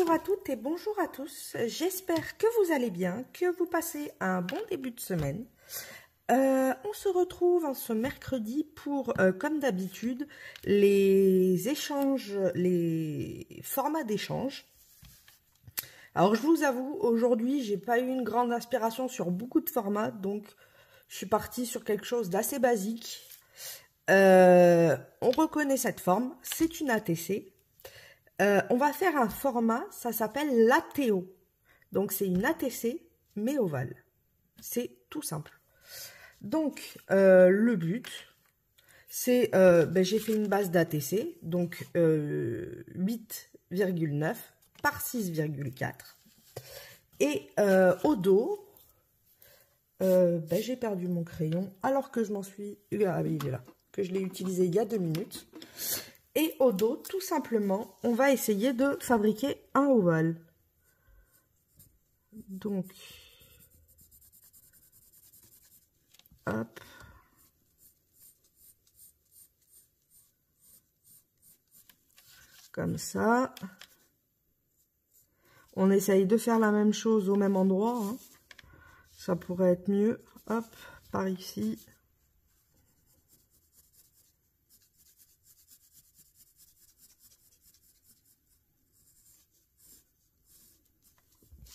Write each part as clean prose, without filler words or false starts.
Bonjour à toutes et bonjour à tous, j'espère que vous allez bien, que vous passez un bon début de semaine. On se retrouve ce mercredi pour, comme d'habitude, les échanges, les formats d'échange. Alors je vous avoue, aujourd'hui j'ai pas eu une grande inspiration sur beaucoup de formats, donc je suis partie sur quelque chose d'assez basique. On reconnaît cette forme, c'est une ATC. On va faire un format, ça s'appelle l'ATO. Donc c'est une ATC, mais ovale. C'est tout simple. Donc le but, c'est, j'ai fait une base d'ATC, donc 8,9 par 6,4. Et au dos, j'ai perdu mon crayon, alors que je m'en suis... Ah oui, il est là. Que je l'ai utilisé il y a 2 minutes. Et au dos, tout simplement, on va essayer de fabriquer un ovale. Donc, hop. Comme ça. On essaye de faire la même chose au même endroit. Hein. Ça pourrait être mieux. Hop, par ici.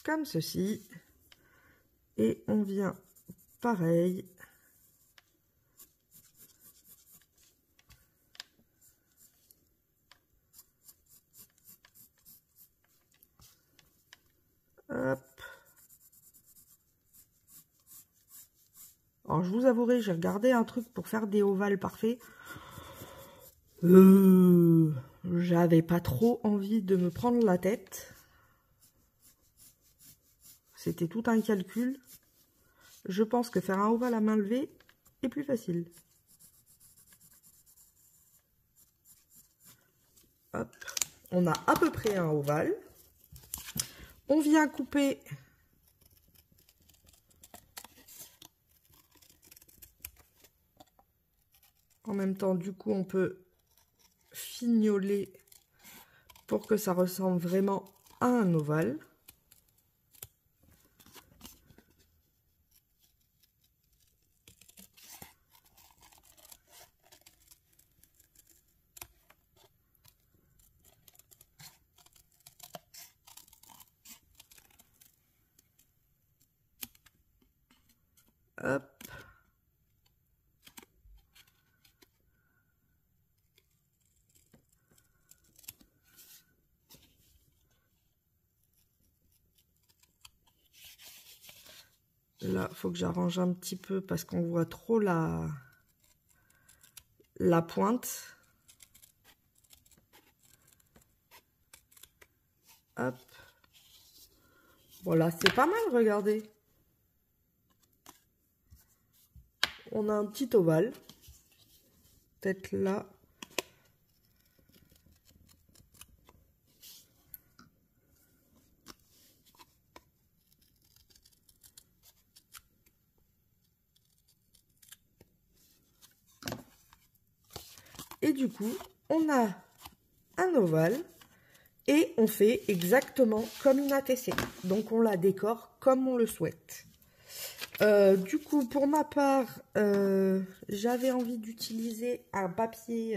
Comme ceci. Et on vient pareil. Hop. Alors je vous avouerai, j'ai regardé un truc pour faire des ovales parfaits. J'avais pas trop envie de me prendre la tête. C'était tout un calcul. Je pense que faire un ovale à main levée est plus facile. Hop. On a à peu près un ovale. On vient couper en même temps. Du coup, on peut fignoler pour que ça ressemble vraiment à un ovale. Hop. Là, il faut que j'arrange un petit peu parce qu'on voit trop la pointe. Hop. Voilà, c'est pas mal, regardez. On a un petit ovale. Peut-être là. Et du coup, on a un ovale et on fait exactement comme une ATC. Donc, on la décore comme on le souhaite. Du coup, pour ma part, j'avais envie d'utiliser un papier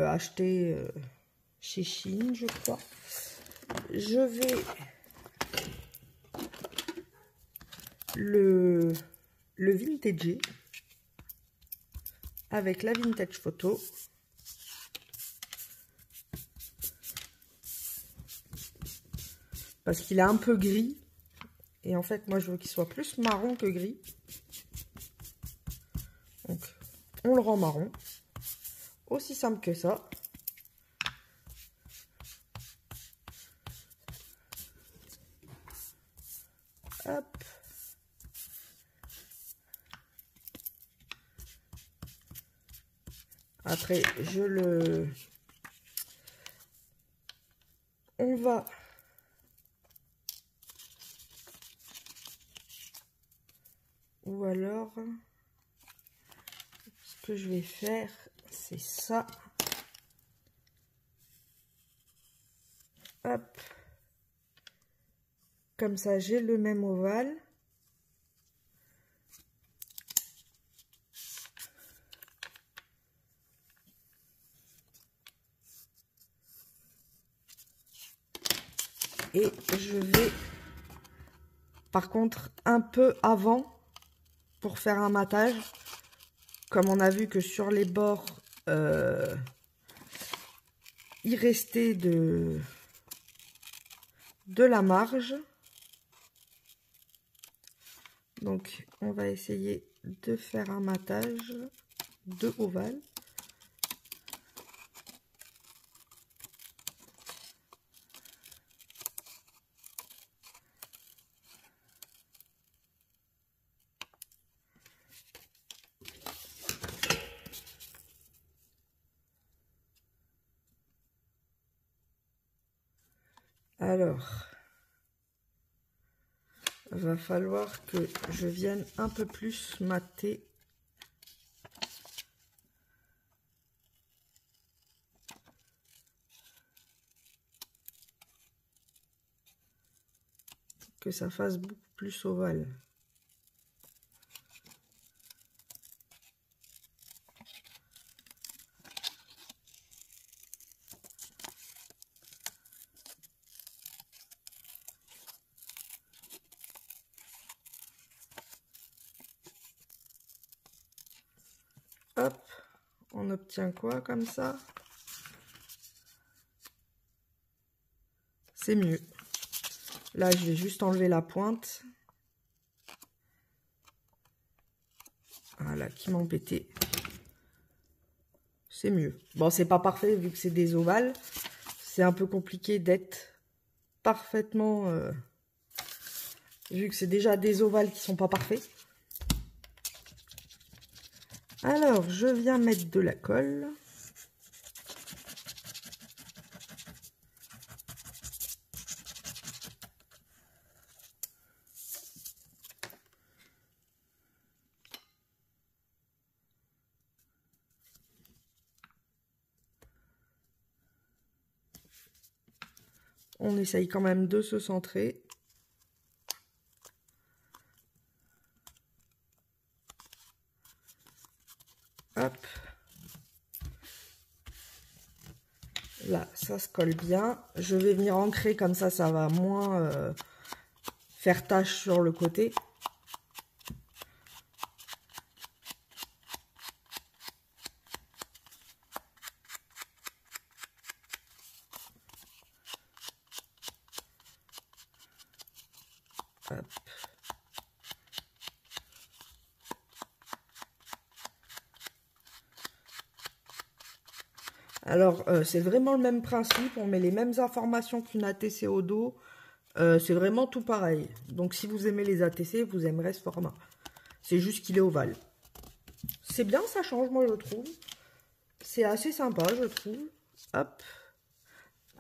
acheté chez Chine, je crois. Je vais le vintager avec la vintage photo. Parce qu'il est un peu gris. Et en fait, moi, je veux qu'il soit plus marron que gris. Donc, on le rend marron. Aussi simple que ça. Hop. Après, on va... Ou alors, ce que je vais faire, c'est ça. Hop. Comme ça, j'ai le même ovale. Et je vais, par contre, un peu avant pour faire un matage. Comme on a vu que sur les bords, il restait de la marge. Donc, on va essayer de faire un matage de ovale. Alors, va falloir que je vienne un peu plus mater. Que ça fasse beaucoup plus ovale. Hop, on obtient quoi comme ça? C'est mieux. Là, je vais juste enlever la pointe. Voilà, qui m'embêtait. C'est mieux. Bon, c'est pas parfait vu que c'est des ovales. C'est un peu compliqué d'être parfaitement... vu que c'est déjà des ovales qui sont pas parfaits. Alors, je viens mettre de la colle. On essaye quand même de se centrer. Hop. Là, ça se colle bien. Je vais venir ancrer comme ça va moins faire tache sur le côté. Hop. Alors, c'est vraiment le même principe. On met les mêmes informations qu'une ATC au dos. C'est vraiment tout pareil. Donc, si vous aimez les ATC, vous aimerez ce format. C'est juste qu'il est ovale. C'est bien, ça change, moi, je trouve. C'est assez sympa, je trouve. Hop.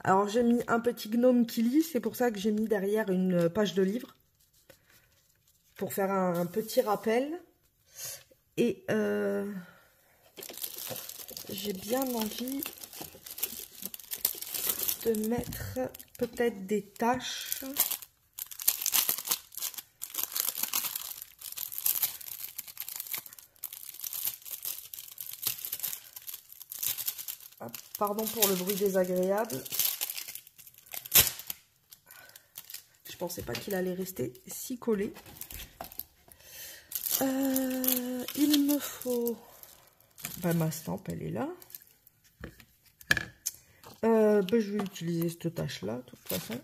Alors, j'ai mis un petit gnome qui lit. C'est pour ça que j'ai mis derrière une page de livre. Pour faire un petit rappel. Et j'ai bien envie de mettre peut-être des taches. Hop, pardon pour le bruit désagréable. Je pensais pas qu'il allait rester si collé. Il me faut... Ben, ma stampe, elle est là. Ben, je vais utiliser cette tâche-là, de toute façon.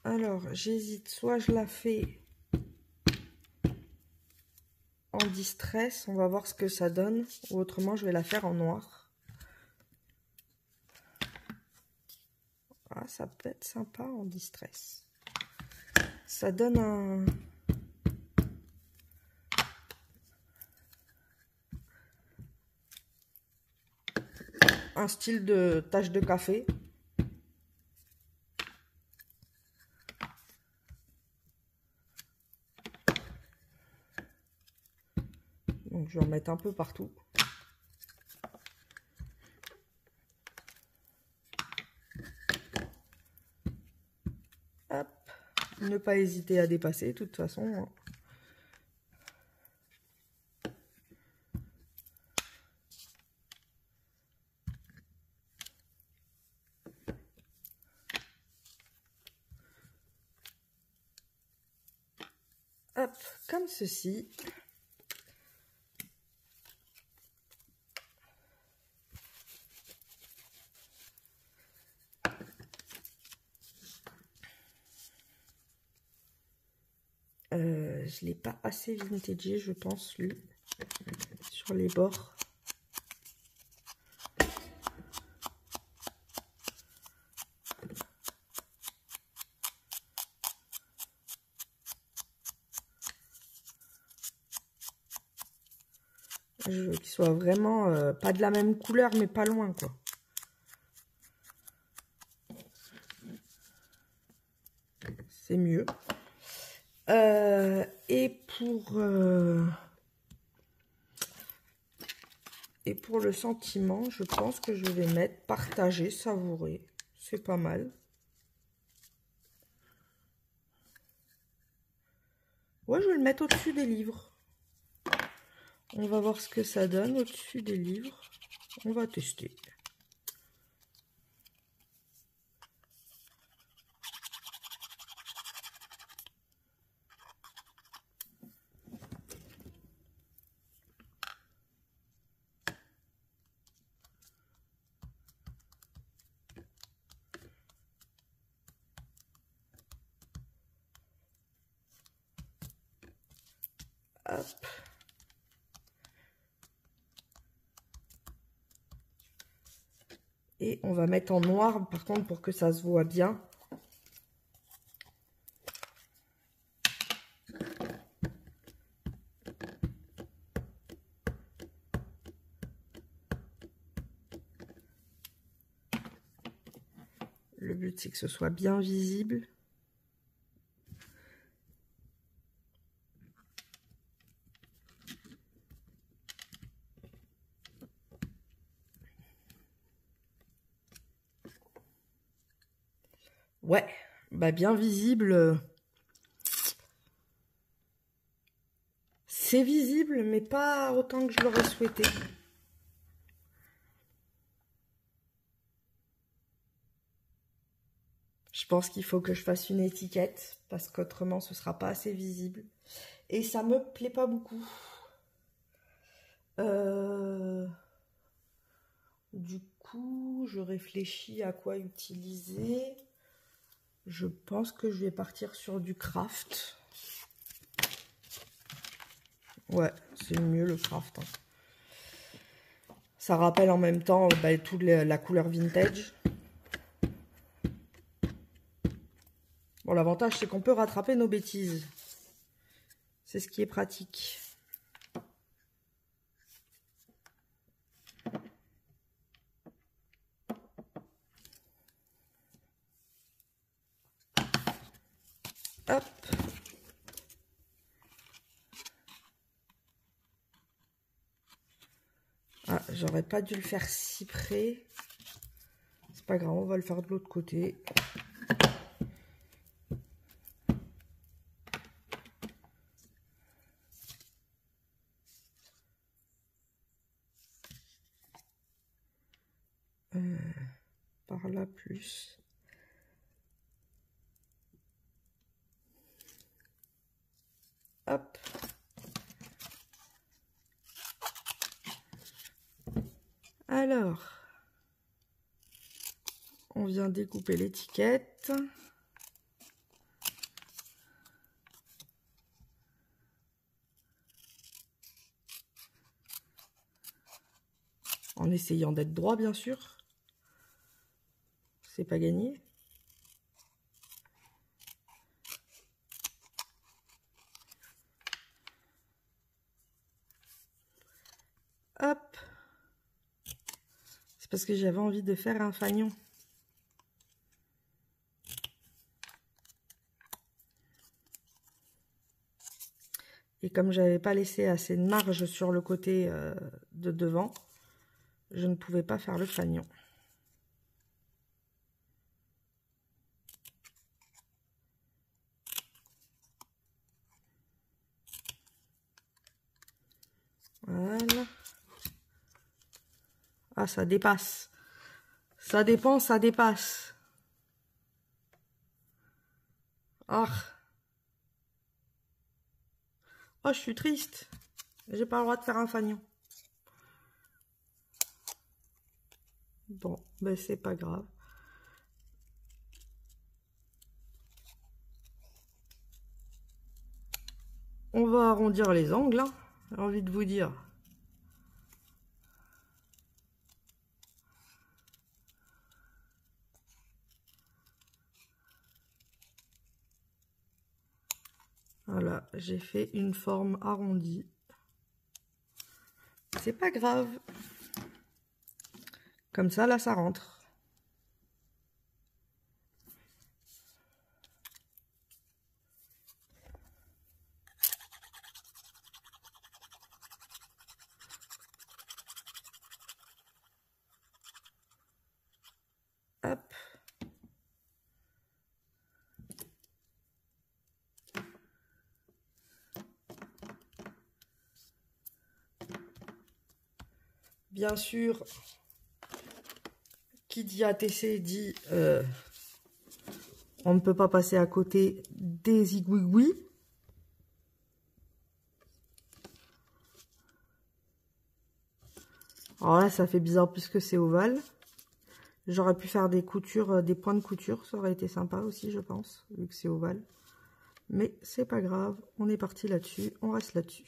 Alors, j'hésite. Soit je la fais en distress. On va voir ce que ça donne. Ou autrement, je vais la faire en noir. Ah, ça peut être sympa en distress. Ça donne un style de tache de café. Donc je vais en mettre un peu partout. Ne pas hésiter à dépasser, de toute façon. Hop, comme ceci. Je l'ai pas assez vintagé, je pense, lui, sur les bords. Je veux qu'il soit vraiment pas de la même couleur, mais pas loin, quoi. C'est mieux. Et pour le sentiment, je pense que je vais mettre partager, savourer. C'est pas mal. Ouais, je vais le mettre au-dessus des livres. On va voir ce que ça donne au-dessus des livres. On va tester. Hop. Et on va mettre en noir, par contre, pour que ça se voit bien. Le but, c'est que ce soit bien visible. Ouais, bah bien visible. C'est visible, mais pas autant que je l'aurais souhaité. Je pense qu'il faut que je fasse une étiquette, parce qu'autrement, ce sera pas assez visible. Et ça me plaît pas beaucoup. Du coup, je réfléchis à quoi utiliser. Je pense que je vais partir sur du craft. Ouais, c'est mieux le craft. Ça rappelle en même temps toute la couleur vintage. Bon, l'avantage, c'est qu'on peut rattraper nos bêtises. C'est ce qui est pratique. Hop. Ah, j'aurais pas dû le faire si près. C'est pas grave, on va le faire de l'autre côté. Par là plus. Hop. Alors, on vient découper l'étiquette. En essayant d'être droit, bien sûr. C'est pas gagné. Hop. C'est parce que j'avais envie de faire un fanion. Et comme j'avais pas laissé assez de marge sur le côté de devant, je ne pouvais pas faire le fanion. Ah, ça dépasse. Ça dépend, ça dépasse. Ah. Oh, je suis triste. J'ai pas le droit de faire un fanion. Bon, ben c'est pas grave. On va arrondir les angles, hein, j'ai envie de vous dire. Voilà, j'ai fait une forme arrondie. C'est pas grave. Comme ça, là, ça rentre. Hop. Bien sûr, qui dit ATC dit on ne peut pas passer à côté des zigouigouis. Alors là, ça fait bizarre puisque c'est ovale. J'aurais pu faire des coutures, des points de couture, ça aurait été sympa aussi, je pense, vu que c'est ovale. Mais c'est pas grave, on est parti là-dessus, on reste là-dessus.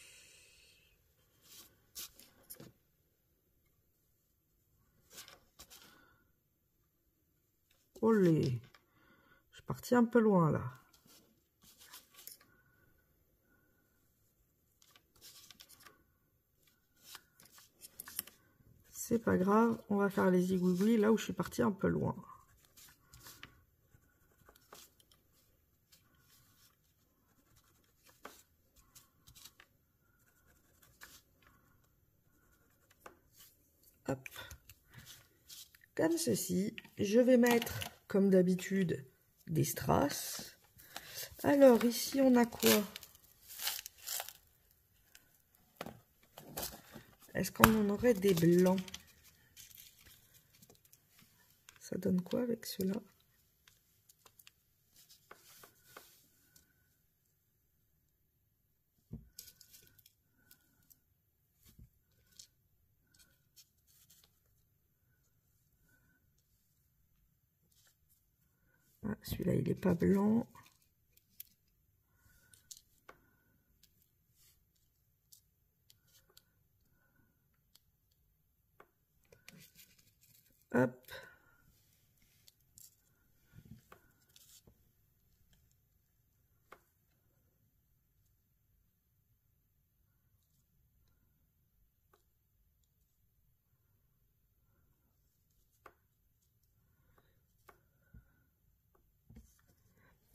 Olé, je suis partie un peu loin là. C'est pas grave, on va faire les zigouigouis là où je suis partie un peu loin. Hop. Comme ceci, je vais mettre, comme d'habitude, des strass. Alors, ici, on a quoi? Est-ce qu'on en aurait des blancs? Ça donne quoi avec cela? Ah, celui-là, il n'est pas blanc. Hop.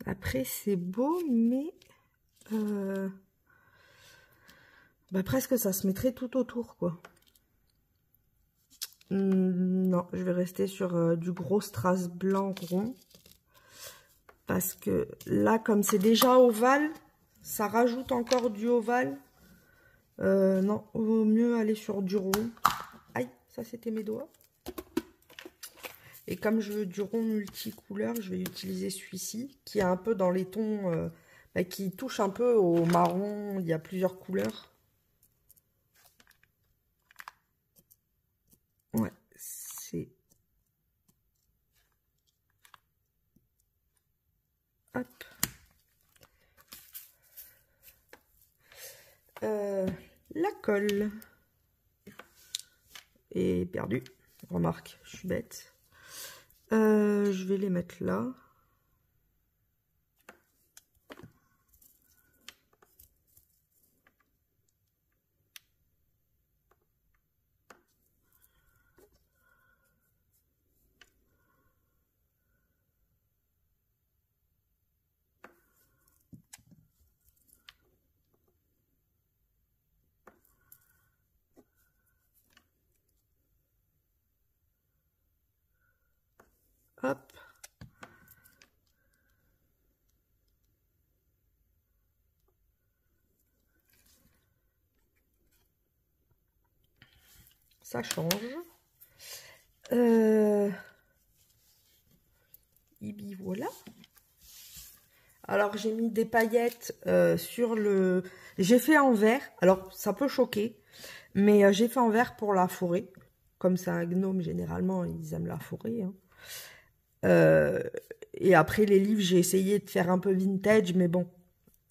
Après, c'est beau, mais bah, presque ça se mettrait tout autour, quoi. Non, je vais rester sur du gros strass blanc rond. Parce que là, comme c'est déjà ovale, ça rajoute encore du ovale. Non, vaut mieux aller sur du rond. Aïe, ça c'était mes doigts. Et comme je veux du rond multicouleur, je vais utiliser celui-ci, qui est un peu dans les tons, qui touche un peu au marron. Il y a plusieurs couleurs. Ouais, c'est... Hop. La colle est perdue. Remarque, je suis bête. Je vais les mettre là. Hop. Ça change. Et voilà. Alors, j'ai mis des paillettes sur le... J'ai fait en vert. Alors, ça peut choquer. Mais j'ai fait en vert pour la forêt. Comme c'est un gnome, généralement, ils aiment la forêt. Hein. Et après, les livres, j'ai essayé de faire un peu vintage. Mais bon,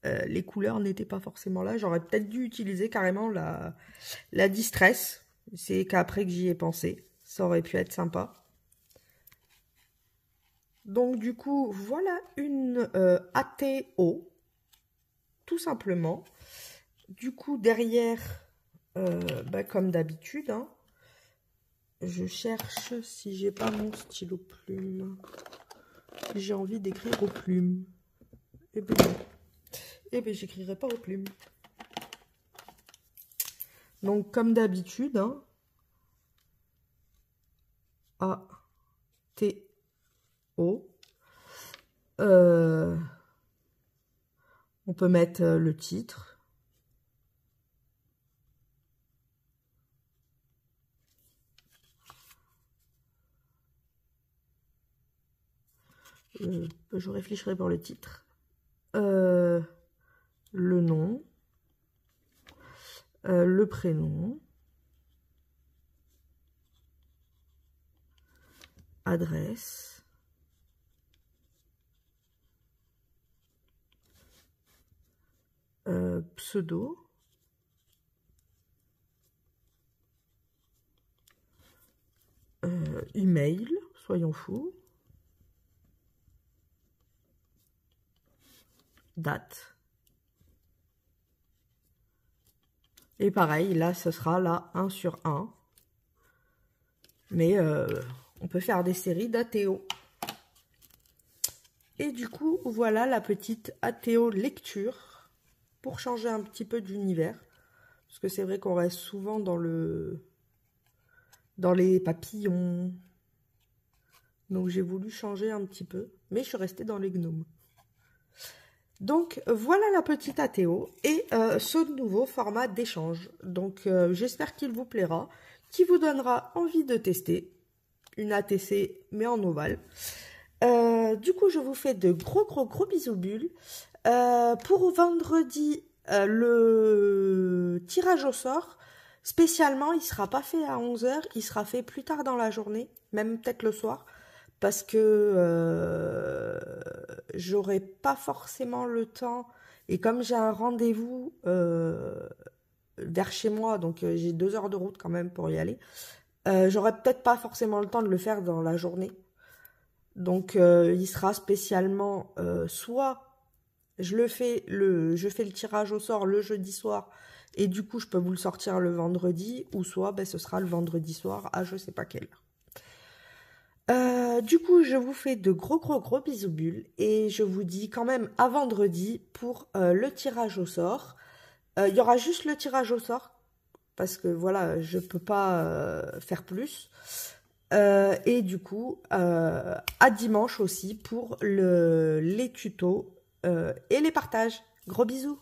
les couleurs n'étaient pas forcément là. J'aurais peut-être dû utiliser carrément la Distress. C'est qu'après que j'y ai pensé. Ça aurait pu être sympa. Donc du coup, voilà une ATO, tout simplement. Du coup, derrière, comme d'habitude, hein, je cherche si j'ai pas mon stylo plume. J'ai envie d'écrire aux plumes. Eh ben non. Eh ben j'écrirai pas aux plumes. Donc comme d'habitude, hein, ATO. On peut mettre le titre. Je réfléchirai pour le titre. Le nom. Le prénom. Adresse. Pseudo. Email, soyons fous. Date. Et pareil, là, ce sera là 1 sur 1. Mais on peut faire des séries d'ATO. Et du coup, voilà la petite ATO lecture pour changer un petit peu d'univers. Parce que c'est vrai qu'on reste souvent dans les papillons. Donc j'ai voulu changer un petit peu. Mais je suis restée dans les gnomes. Donc voilà la petite ATO et ce nouveau format d'échange. Donc j'espère qu'il vous plaira, qu'il vous donnera envie de tester une ATC mais en ovale. Du coup je vous fais de gros bisous bulles. Pour vendredi le tirage au sort, spécialement il sera pas fait à 11 h, il sera fait plus tard dans la journée, même peut-être le soir. Parce que j'aurai pas forcément le temps. Et comme j'ai un rendez-vous vers chez moi, donc j'ai 2 heures de route quand même pour y aller, j'aurai peut-être pas forcément le temps de le faire dans la journée. Donc il sera spécialement soit je fais le tirage au sort le jeudi soir et du coup je peux vous le sortir le vendredi, ou soit ce sera le vendredi soir à je sais pas quelle heure. Du coup, je vous fais de gros bisous bulles et je vous dis quand même à vendredi pour le tirage au sort. Il y aura juste le tirage au sort parce que voilà, je peux pas faire plus. Et du coup, à dimanche aussi pour les tutos et les partages. Gros bisous!